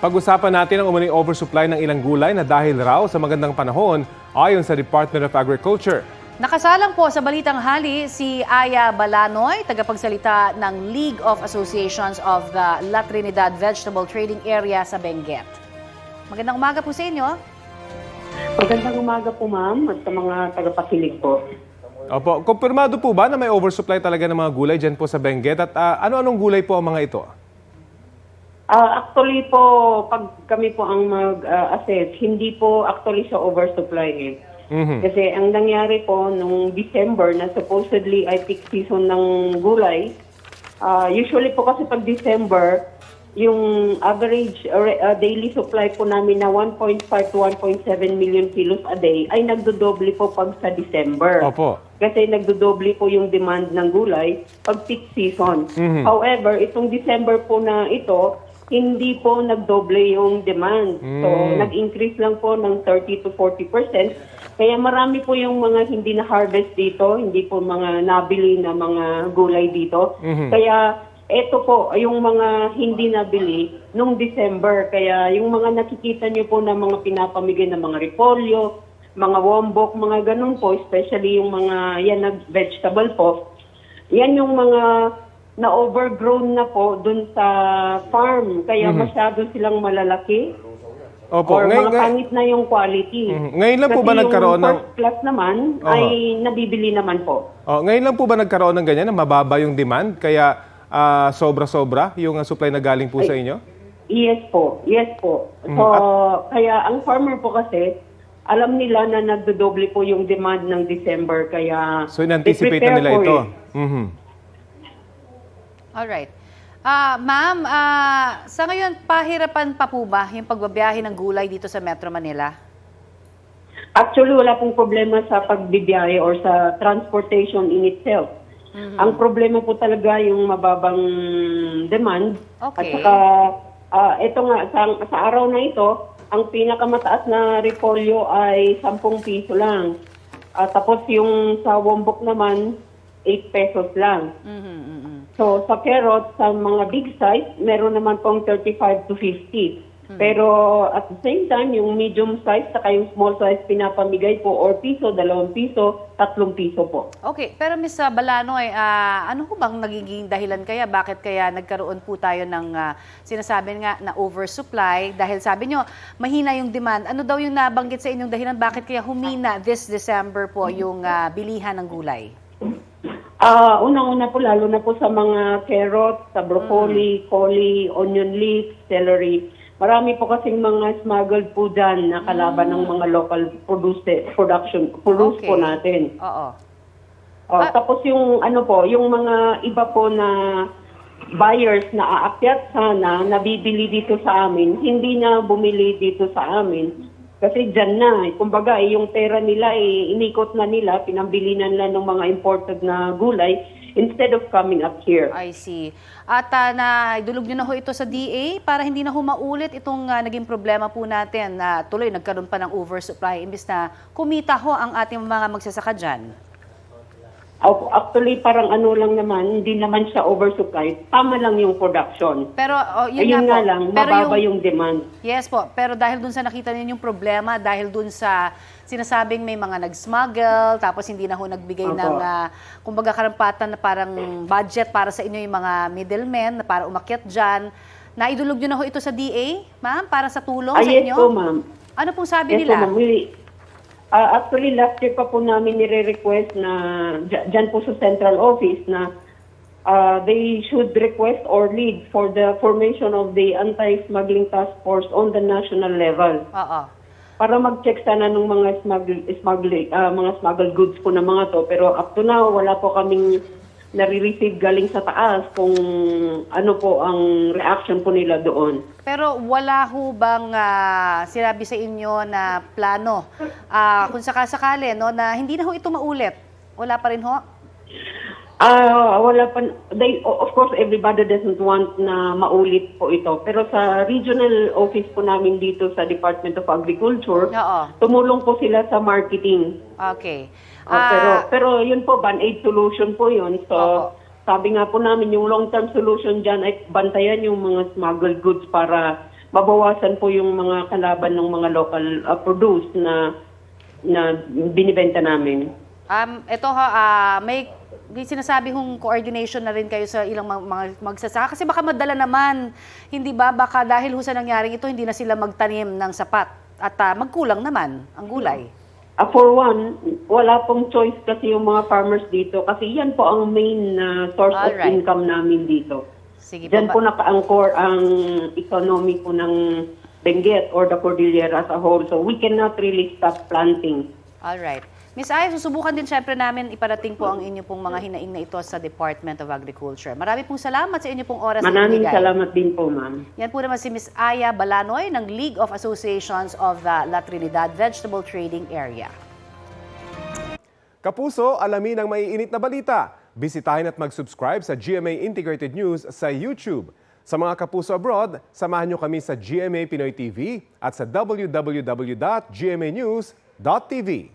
Pag-usapan natin ang umuning oversupply ng ilang gulay na dahil raw sa magandang panahon ayon sa Department of Agriculture. Nakasalang po sa Balitang Hali si Aya Balanoy, tagapagsalita ng League of Associations of the La Trinidad Vegetable Trading Area sa Benguet. Magandang umaga po sa inyo. Magandang umaga po, ma'am, at sa mga tagapakinig po. Opo, kumpirmado po ba na may oversupply talaga ng mga gulay dyan po sa Benguet? At ano-anong gulay po ang mga ito? Actually po, pag kami po ang mag-assess, hindi po actually sa oversupply eh. Kasi ang nangyari po nung December na supposedly ay peak season ng gulay, usually po kasi pag December, yung average daily supply po namin na 1.5 to 1.7 million kilos a day ay nagdodoble po pag sa December. Opo. Kasi nagdodoble po yung demand ng gulay pag peak season. However, itong December po na ito, hindi po nagdoble yung demand. So, nag-increase lang po ng 30 to 40%. Kaya marami po yung mga hindi na-harvest dito, hindi po mga nabili na mga gulay dito. Kaya ito po, yung mga hindi nabili nung December. Kaya yung mga nakikita niyo po na mga pinapamigay na mga repolyo, mga wombok, mga ganun po, especially yung mga yan na vegetable po, yan yung mga na-overgrown na po dun sa farm. Kaya masyado silang malalaki. Opo. Or mga pangit na yung quality. Ngayon lang po ba nagkaroon ng... Kasi yung first class naman ay nabibili naman po. Ngayon lang po ba nagkaroon ng ganyan na mababa yung demand? Kaya sobra-sobra yung supply na galing po sa inyo? Yes po. Yes po. So, kaya ang farmer po kasi, alam nila na nagdodoble po yung demand ng December. Kaya So, in-anticipate na nila ito? Alright. Ma'am, sa ngayon, pahirapan pa po ba yung pagbabiyahe ng gulay dito sa Metro Manila? Actually, wala pong problema sa pagbibiyahe or sa transportation in itself. Ang problema po talaga yung mababang demand. Okay. At saka, ito nga, sa araw na ito, ang pinakamataas na repolyo ay 10 piso lang. Tapos yung sa wombok naman, 8 pesos lang. So, sa carrot, sa mga big size, meron naman pong 35 to 50. Pero at the same time, yung medium size, saka yung small size, pinapamigay po, or piso, 2 piso, 3 piso po. Okay, pero Ms. Balanoy, ano ho bang nagiging dahilan kaya? Bakit kaya nagkaroon po tayo ng sinasabi nga na oversupply? Dahil sabi nyo, mahina yung demand. Ano daw yung nabanggit sa inyong dahilan? Bakit kaya humina this December po yung bilihan ng gulay? Unang-una po, lalo na po sa mga carrot, sa broccoli, coli, onion leeks, celery. Marami po kasing mga smuggled po dyan na kalaban ng mga local produce po natin. Oo. Tapos yung yung mga iba po na buyers na aakyat sana, nabibili dito sa amin, hindi na bumili dito sa amin. Kasi dyan na, kumbaga yung pera nila inikot na nila, pinambili na nila ng mga imported na gulay instead of coming up here. I see. At naidulog nyo na ho ito sa DA para hindi na ho maulit itong naging problema po natin na tuloy nagkaroon pa ng oversupply imbis na kumita ho ang ating mga magsasaka dyan. Actually, parang lang naman, hindi naman siya oversupply. Tama lang yung production. Pero yun Ayun nga po. lang, mababa yung demand. Yes po, pero dahil dun sa nakita ninyong problema, dahil dun sa sinasabing may mga nag-smuggle, tapos hindi na ho nagbigay ng, kumbaga karampatan na parang budget para sa inyo yung mga middlemen na para umakyat dyan, naidulog nyo na ho ito sa DA, ma'am, para sa tulong sa inyo? Yes po, ma'am. Ano pong sabi Yes nila? po, ma'am. Actually, last year pa po namin nire-request na dyan po sa central office na they should request or lead for the formation of the anti-smuggling task force on the national level. Oo. Para mag-check sana ng mga smuggled goods po na mga to. Pero up to now, wala po kaming nare-receive galing sa taas kung ano po ang reaction po nila doon. Pero wala ho bang sinabi sa inyo na plano kung sakasakali no, na hindi na ho ito maulit? Wala pa rin ho? Wala pa. Of course, everybody doesn't want na maulit po ito. Pero sa regional office po namin dito sa Department of Agriculture, tumulong po sila sa marketing. Okay. Pero yun po, band-aid solution po yun. So, sabi nga po namin, yung long-term solution dyan ay bantayan yung mga smuggled goods para mabawasan po yung mga kalaban ng mga local produce na binibenta namin. Ito may sinasabi hong coordination na rin kayo sa ilang mga magsasaka kasi baka madala naman, hindi ba? Baka dahil sa nangyaring ito, hindi na sila magtanim ng sapat at magkulang naman ang gulay. For one, wala pong choice kasi yung mga farmers dito kasi yan po ang main source of Alright. income namin dito. Sige Diyan po po. naka-anchor ang economy po ng Benguet or the Cordillera as a whole. So we cannot really stop planting. Alright. Miss Aya, susubukan din syempre namin iparating po ang inyo pong mga hinaing na ito sa Department of Agriculture. Marami pong salamat sa inyo pong oras na Maraming ibinigay. salamat din po, ma'am. Yan po naman si Miss Aya Balanoy ng League of Associations of the La Trinidad Vegetable Trading Area. Kapuso, alamin ang maiinit na balita. Bisitahin at mag-subscribe sa GMA Integrated News sa YouTube. Sa mga kapuso abroad, samahan nyo kami sa GMA Pinoy TV at sa www.gmanews.tv.